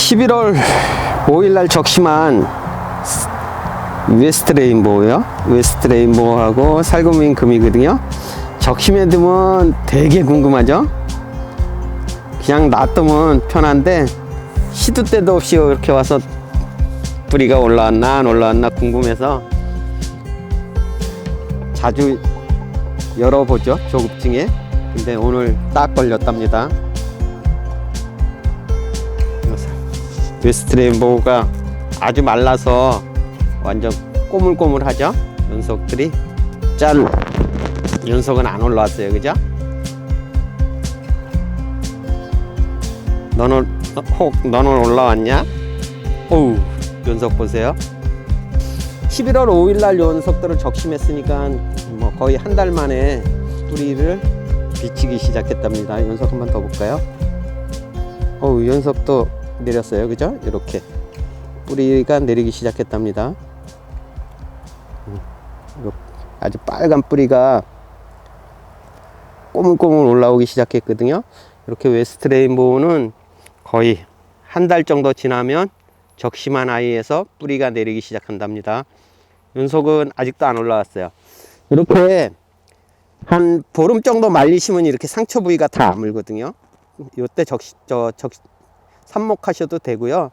11월 5일날 적심한 웨스트 레인보우요. 웨스트 레인보우하고 살구민 금이거든요. 적심에 두면 되게 궁금하죠. 그냥 놔두면 편한데 시도 때도 없이 이렇게 와서 뿌리가 올라왔나 안 올라왔나 궁금해서 자주 열어보죠, 조급증에. 근데 오늘 딱 걸렸답니다. 웨스트 레인보우가 아주 말라서 완전 꼬물꼬물하죠. 연속들이 짠, 연속은 안 올라왔어요, 그죠? 너는 올라왔냐? 오우, 연속 보세요. 11월 5일날 연속들을 적심했으니까 뭐 거의 한 달 만에 뿌리를 비치기 시작했답니다. 연속 한번 더 볼까요? 어우, 연속도 내렸어요, 그죠? 이렇게 뿌리가 내리기 시작했답니다. 아주 빨간 뿌리가 꼬물꼬물 올라오기 시작했거든요. 이렇게 웨스트 레인보우는 거의 한 달 정도 지나면 적심한 아이에서 뿌리가 내리기 시작한답니다. 연속은 아직도 안 올라왔어요. 이렇게 한 보름 정도 말리시면 이렇게 상처 부위가 다 아물거든요. 이때 삽목하셔도 되고요.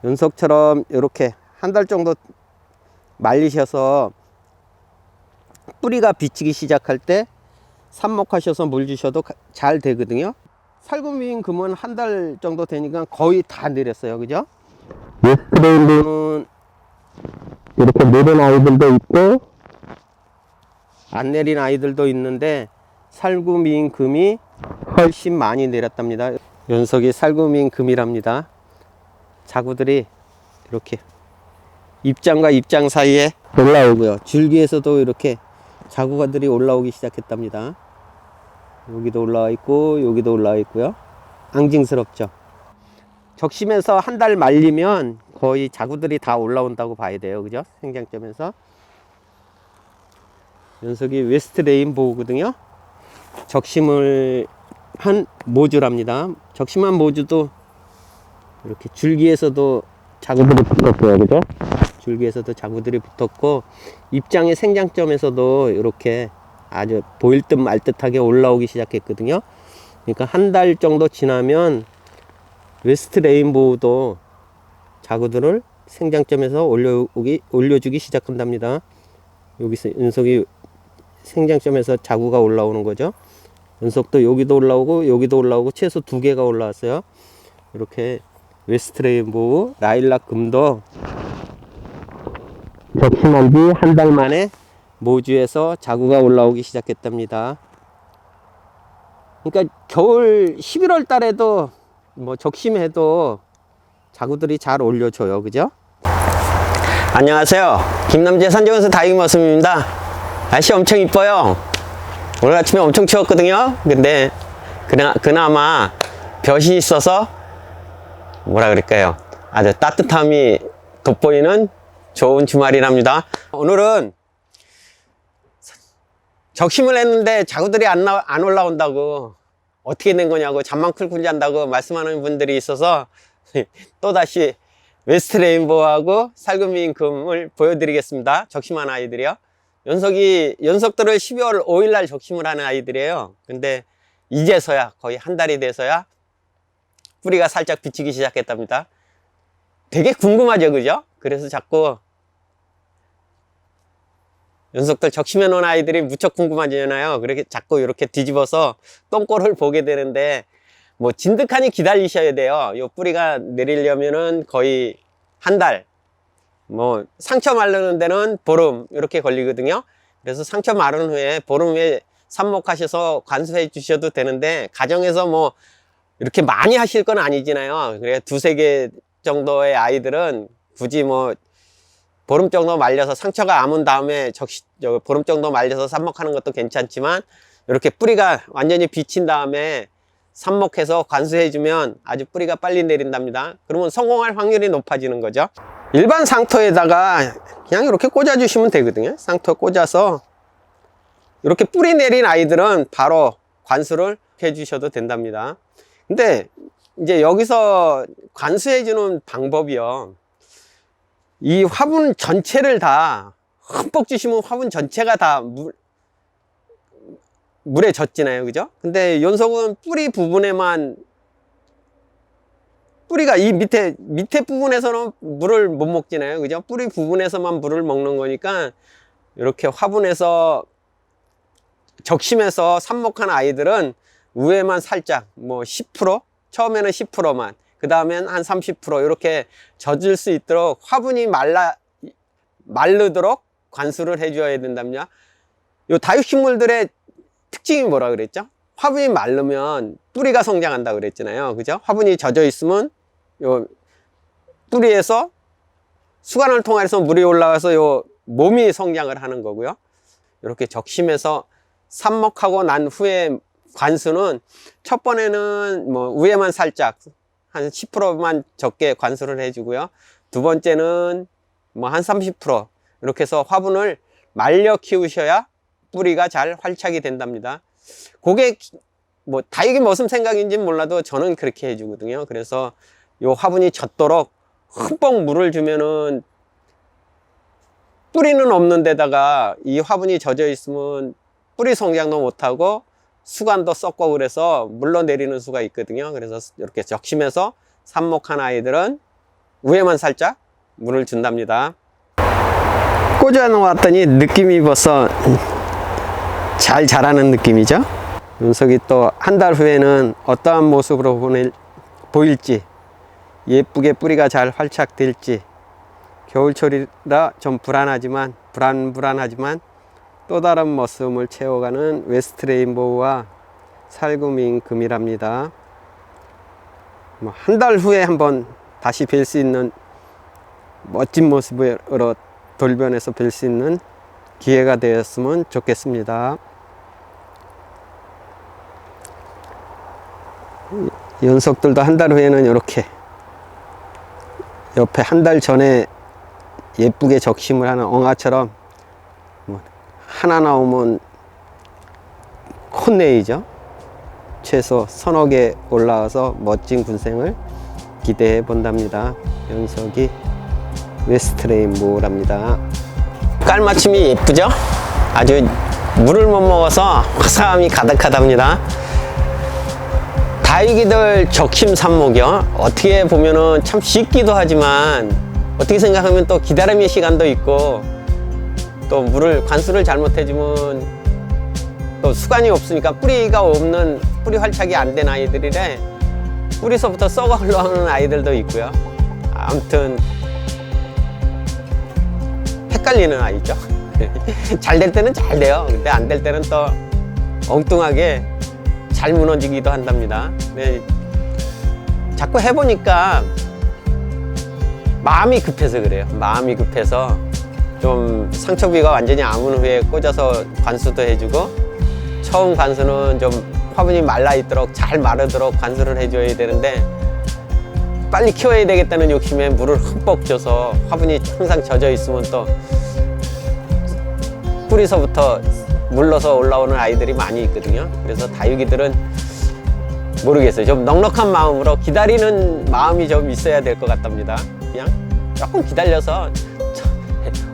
연속처럼 이렇게 한 달 정도 말리셔서 뿌리가 비치기 시작할 때 삽목하셔서 물 주셔도 잘 되거든요. 살구민 금은 한 달 정도 되니까 거의 다 내렸어요, 그죠? 웨스트 레인보우는 이렇게 내린 아이들도 있고 안 내린 아이들도 있는데 살구민 금이 훨씬 많이 내렸답니다. 연속이 살구민 금이랍니다. 자구들이 이렇게 입장과 입장 사이에 올라오고요. 줄기에서도 이렇게 자구가들이 올라오기 시작했답니다. 여기도 올라와 있고 여기도 올라와 있고요. 앙증스럽죠. 적심에서 한 달 말리면 거의 자구들이 다 올라온다고 봐야 돼요, 그죠? 생장점에서. 연속이 웨스트 레인보우거든요. 적심을 한 모주랍니다. 적심한 모주도 이렇게 줄기에서도 자구들이 붙었고요, 그죠? 줄기에서도 자구들이 붙었고 입장의 생장점에서도 이렇게 아주 보일 듯 말 듯하게 올라오기 시작했거든요. 그러니까 한 달 정도 지나면 웨스트 레인보우도 자구들을 생장점에서 올려주기 시작한답니다. 여기서 연속이 생장점에서 자구가 올라오는 거죠. 연속도 여기도 올라오고 여기도 올라오고 최소 2개가 올라왔어요. 이렇게 웨스트 레인보우 라일락 금도 적심한 지 한 달 만에 모주에서 자구가 올라오기 시작했답니다. 그러니까 겨울 11월 달에도 뭐 적심해도 자구들이 잘 올려줘요, 그죠? 안녕하세요, 김남재 산정원서 다이머슴입니다. 날씨 엄청 이뻐요. 오늘 아침에 엄청 추웠거든요. 근데 그나마 볕이 있어서 뭐라 그럴까요, 아주 따뜻함이 돋보이는 좋은 주말이랍니다. 오늘은 적심을 했는데 자구들이 안 올라온다고, 어떻게 된 거냐고 잠만 쿨쿨 잔다고 말씀하는 분들이 있어서 또다시 웨스트 레인보우하고 살구민 금을 보여드리겠습니다. 적심한 아이들이요. 연속들을 12월 5일날 적심을 하는 아이들이에요. 근데 이제서야 거의 한 달이 돼서야 뿌리가 살짝 비치기 시작했답니다. 되게 궁금하죠, 그죠? 그래서 자꾸 연속들 적심해 놓은 아이들이 무척 궁금하잖아요. 그렇게 자꾸 이렇게 뒤집어서 똥꼬를 보게 되는데 뭐 진득하니 기다리셔야 돼요. 이 뿌리가 내리려면은 거의 한 달, 뭐 상처 마르는 데는 보름 이렇게 걸리거든요. 그래서 상처 마른 후에 보름 후에 삽목하셔서 관수해 주셔도 되는데 가정에서 뭐 이렇게 많이 하실 건 아니잖아요. 그래 2-3개 정도의 아이들은 굳이 뭐 보름 정도 말려서 상처가 아문 다음에 보름 정도 말려서 삽목하는 것도 괜찮지만 이렇게 뿌리가 완전히 비친 다음에 삽목해서 관수해 주면 아주 뿌리가 빨리 내린답니다. 그러면 성공할 확률이 높아지는 거죠. 일반 상토에다가 그냥 이렇게 꽂아 주시면 되거든요. 상토 꽂아서 이렇게 뿌리 내린 아이들은 바로 관수를 해 주셔도 된답니다. 근데 이제 여기서 관수해주는 방법이요. 이 화분 전체를 다 흠뻑 주시면 화분 전체가 다 물에 젖잖아요. 그죠? 근데 연석은 뿌리 부분에만, 뿌리가 이 밑에 부분에서는 물을 못 먹잖아요. 그죠? 뿌리 부분에서만 물을 먹는 거니까 이렇게 화분에서 적심해서 삽목한 아이들은 위에만 살짝 뭐 10%, 처음에는 10%만, 그 다음엔 한 30% 이렇게 젖을 수 있도록 화분이 마르도록 관수를 해줘야 된답니다. 요 다육식물들의 특징이 뭐라 그랬죠? 화분이 마르면 뿌리가 성장한다 그랬잖아요. 그죠? 화분이 젖어 있으면 요 뿌리에서 수관을 통해서 물이 올라가서 요 몸이 성장을 하는 거고요. 이렇게 적심해서 삽목하고 난 후에 관수는 첫 번에는 뭐 위에만 살짝 한 10%만 적게 관수를 해주고요. 두 번째는 뭐 한 30% 이렇게 해서 화분을 말려 키우셔야 뿌리가 잘 활착이 된답니다. 그게 뭐 다육이 무슨 생각인지는 몰라도 저는 그렇게 해주거든요. 그래서 요 화분이 젖도록 흠뻑 물을 주면은 뿌리는 없는 데다가 이 화분이 젖어 있으면 뿌리 성장도 못하고 수관도 썩고 그래서 물러내리는 수가 있거든요. 그래서 이렇게 적심해서 삽목한 아이들은 위에만 살짝 물을 준답니다. 꽂아 놓았더니 느낌이 벌써 잘 자라는 느낌이죠. 윤석이 또 한 달 후에는 어떠한 모습으로 보일지, 예쁘게 뿌리가 잘 활착될지, 겨울철이라 좀 불안하지만 또 다른 모습을 채워가는 웨스트 레인보우와 살구민 금이랍니다. 한 달 후에 한번 다시 뵐 수 있는 멋진 모습으로 돌변해서 뵐 수 있는 기회가 되었으면 좋겠습니다. 연속들도 한 달 후에는 이렇게 옆에 한 달 전에 예쁘게 적심을 하는 엉아처럼 하나 나오면 혼내이죠. 최소 서너 개 올라와서 멋진 군생을 기대해 본답니다. 연석이 웨스트 레인보우랍니다. 깔맞춤이 예쁘죠? 아주 물을 못 먹어서 화사함이 가득하답니다. 다육이들 적심 삽목이요. 어떻게 보면은 참 쉽기도 하지만 어떻게 생각하면 또 기다림의 시간도 있고 또 관수를 잘못해주면 또 수관이 없으니까 뿌리가 없는, 뿌리 활착이 안 된 아이들이래 뿌리서부터 썩어 흘러오는 아이들도 있고요. 아무튼 헷갈리는 아이죠. 잘 될 때는 잘 돼요. 근데 안 될 때는 또 엉뚱하게 잘 무너지기도 한답니다. 네, 자꾸 해보니까 마음이 급해서 그래요. 마음이 급해서 좀 상처비가 완전히 아문 후에 꽂아서 관수도 해주고, 처음 관수는 좀 화분이 말라있도록 잘 마르도록 관수를 해줘야 되는데 빨리 키워야 되겠다는 욕심에 물을 흠뻑 줘서 화분이 항상 젖어 있으면 또 뿌리서부터 물러서 올라오는 아이들이 많이 있거든요. 그래서 다육이들은 모르겠어요. 좀 넉넉한 마음으로 기다리는 마음이 좀 있어야 될 것 같답니다. 그냥 조금 기다려서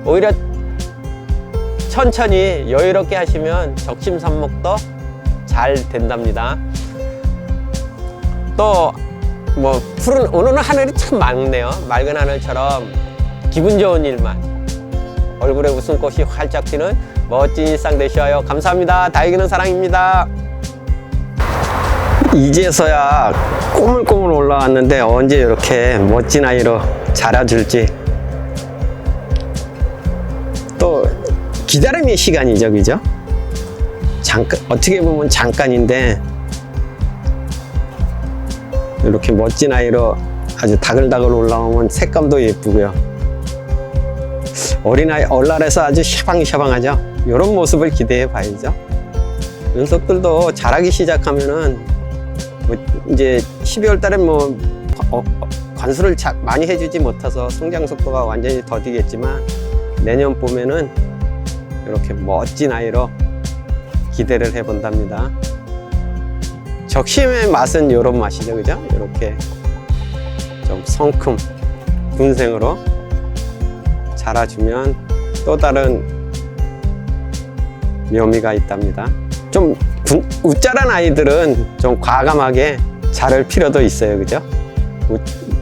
오히려 천천히 여유롭게 하시면 적심 삽목도 잘 된답니다. 또 뭐 푸른, 오늘은 하늘이 참 맑네요. 맑은 하늘처럼 기분 좋은 일만, 얼굴에 웃음꽃이 활짝 피는 멋진 일상 되시어요. 감사합니다. 다육이는 사랑입니다. 이제서야 꼬물꼬물 올라왔는데 언제 이렇게 멋진 아이로 자라줄지, 또 기다림의 시간이죠. 그죠? 잠깐, 어떻게 보면 잠깐인데 이렇게 멋진 아이로 아주 다글다글 올라오면 색감도 예쁘고요. 어린아이 얼랄해서 아주 샤방샤방하죠. 이런 모습을 기대해 봐야죠. 녀석들도 자라기 시작하면은 뭐 이제 12월 달에 뭐 관수를 많이 해주지 못해서 성장 속도가 완전히 더디겠지만 내년 봄에는 이렇게 멋진 아이로 기대를 해 본답니다. 적심의 맛은 이런 맛이죠, 그죠? 이렇게 좀 성큼 군생으로 자라주면 또 다른 묘미가 있답니다. 좀 웃자란 아이들은 좀 과감하게 자를 필요도 있어요, 그죠?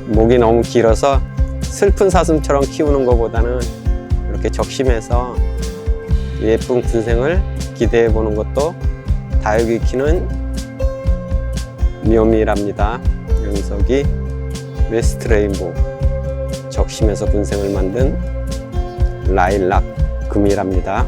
목이 너무 길어서 슬픈 사슴처럼 키우는 것보다는 이렇게 적심해서 예쁜 군생을 기대해 보는 것도 다육이 키는 묘미랍니다. 영석이 웨스트 레인보우 적심해서 군생을 만든 라일락 금이랍니다.